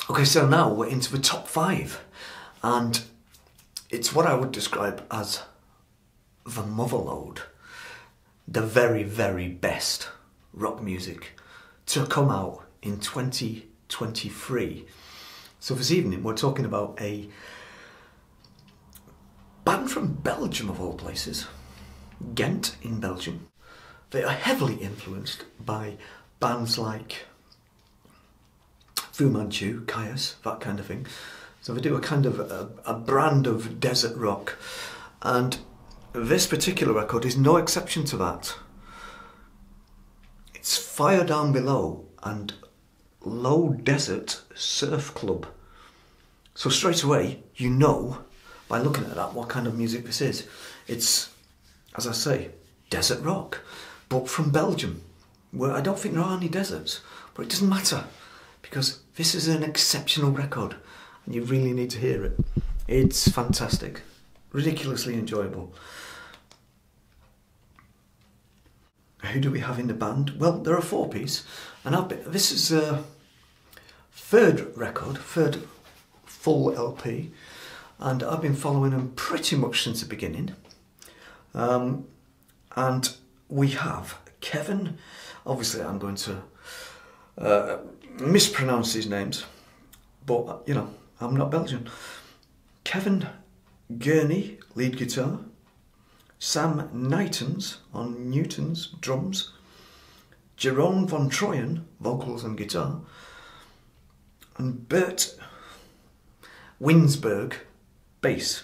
Okay, so now we're into the top 5, and it's what I would describe as the motherlode, the very, very best rock music to come out in 2023. So this evening we're talking about a band from Belgium, of all places, Ghent in Belgium. They are heavily influenced by bands like Fu Manchu, Caius, that kind of thing. So they do a kind of a brand of desert rock, and this particular record is no exception to that. It's Fire Down Below and Low Desert Surf Club. So straight away, you know, by looking at that, what kind of music this is. It's, as I say, desert rock, but from Belgium, where I don't think there are any deserts, but it doesn't matter, because this is an exceptional record, and you really need to hear it. It's fantastic, ridiculously enjoyable. Who do we have in the band? Well, there are 4-piece, and this is a third full LP, and I've been following them pretty much since the beginning. And we have Kevin, obviously I'm going to mispronounce these names, but you know, I'm not Belgian. Kevin Gurney, lead guitar. Sam Nuytens on Newton's drums. Jerome von Troyen, vocals and guitar. And Bert Winsberg, bass.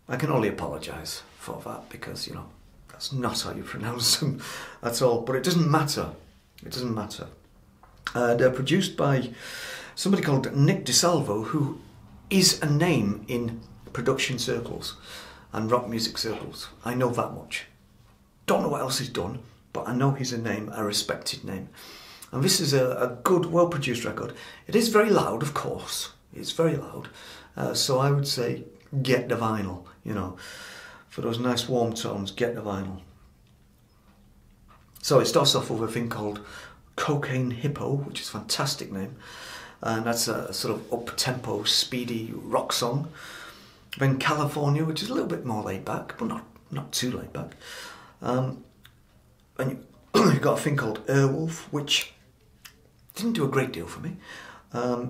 I can only apologise for that, because, you know, that's not how you pronounce them at all, but it doesn't matter. It doesn't matter. They're produced by somebody called Nick DeSalvo, who is a name in production circles and rock music circles. I know that much. Don't know what else he's done, but I know he's a name, a respected name. And this is a good, well-produced record. It is very loud, of course. It's very loud. So I would say, get the vinyl, you know. For those nice warm tones, get the vinyl. So it starts off with a thing called Cocaine Hippo, which is a fantastic name. And that's a sort of up-tempo, speedy rock song. Then California, which is a little bit more laid back, but not too laid back. And you've got a thing called Airwolf, which didn't do a great deal for me.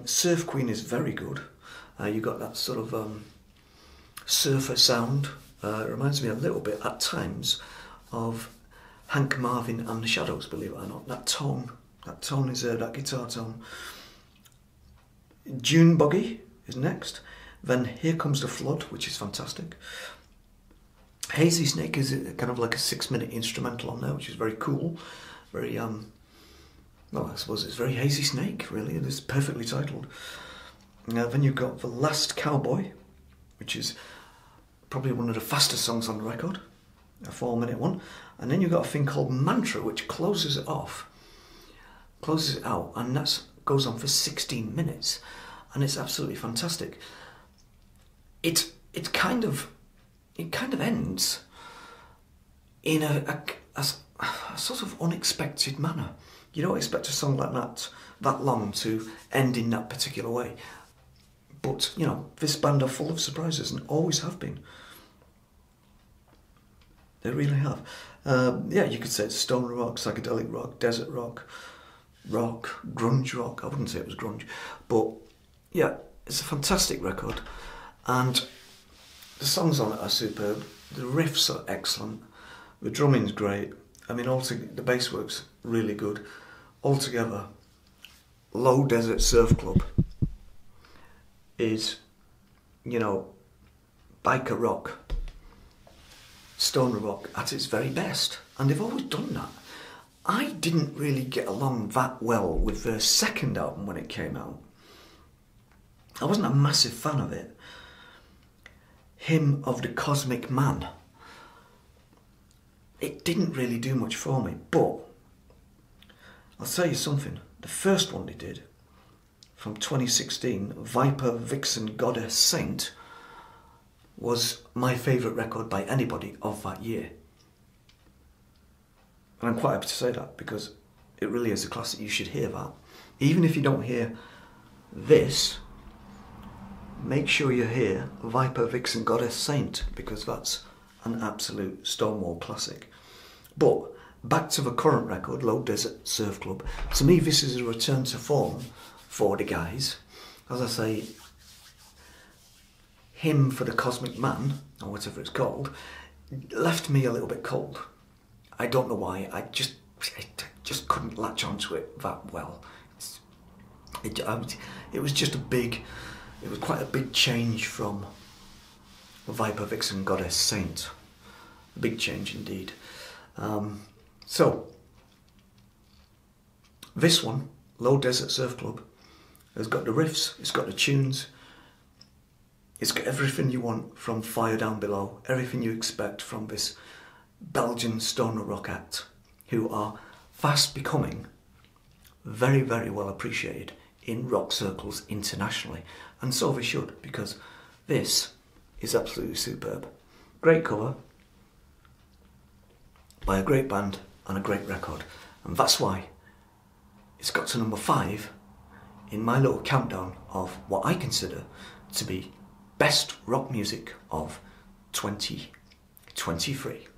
Surf Queen is very good. You got that sort of surfer sound. It reminds me a little bit, at times, of Hank Marvin and the Shadows, believe it or not. That tone is that guitar tone. June Buggy is next. Then Here Comes the Flood, which is fantastic. Hazy Snake is kind of like a 6-minute instrumental on there, which is very cool. Very, well, I suppose it's very Hazy Snake, really. It is perfectly titled. Then you've got The Last Cowboy, which is probably one of the fastest songs on the record, a 4-minute one. And then you've got a thing called Mantra, which closes it out, and that goes on for 16 minutes, and it's absolutely fantastic. It kind of ends in a sort of unexpected manner. You don't expect a song like that long to end in that particular way. But, you know, this band are full of surprises and always have been. They really have. Yeah, you could say it's stoner rock, psychedelic rock, desert rock, grunge rock. I wouldn't say it was grunge. But, yeah, it's a fantastic record. And the songs on it are superb. The riffs are excellent. The drumming's great. I mean, the bass work's really good. Altogether, Low Desert Surf Club is, you know, biker rock, stoner rock at its very best. And they've always done that. I didn't really get along that well with their second album when it came out. I wasn't a massive fan of it. Hymn of the Cosmic Man. It didn't really do much for me, but I'll tell you something. The first one they did, from 2016, Viper, Vixen, Goddess, Saint, was my favourite record by anybody of that year. And I'm quite happy to say that, because it really is a classic. You should hear that. Even if you don't hear this, make sure you hear Viper, Vixen, Goddess, Saint, because that's an absolute Stonewall classic. But back to the current record, Low Desert Surf Club. To me, this is a return to form for the guys. As I say, Hymn for the Cosmic Man, or whatever it's called, left me a little bit cold. I don't know why. I just couldn't latch onto it that well. It was just it was quite a big change from Viper, Vixen, Goddess, Saint. A big change indeed. So, this one, Low Desert Surf Club, has got the riffs, it's got the tunes, it's got everything you want from Fire Down Below, everything you expect from this Belgian stoner rock act, who are fast becoming very, very well appreciated in rock circles internationally. And so they should, because this is absolutely superb. Great cover by a great band and a great record. And that's why it's got to number 5 in my little countdown of what I consider to be best rock music of 2023.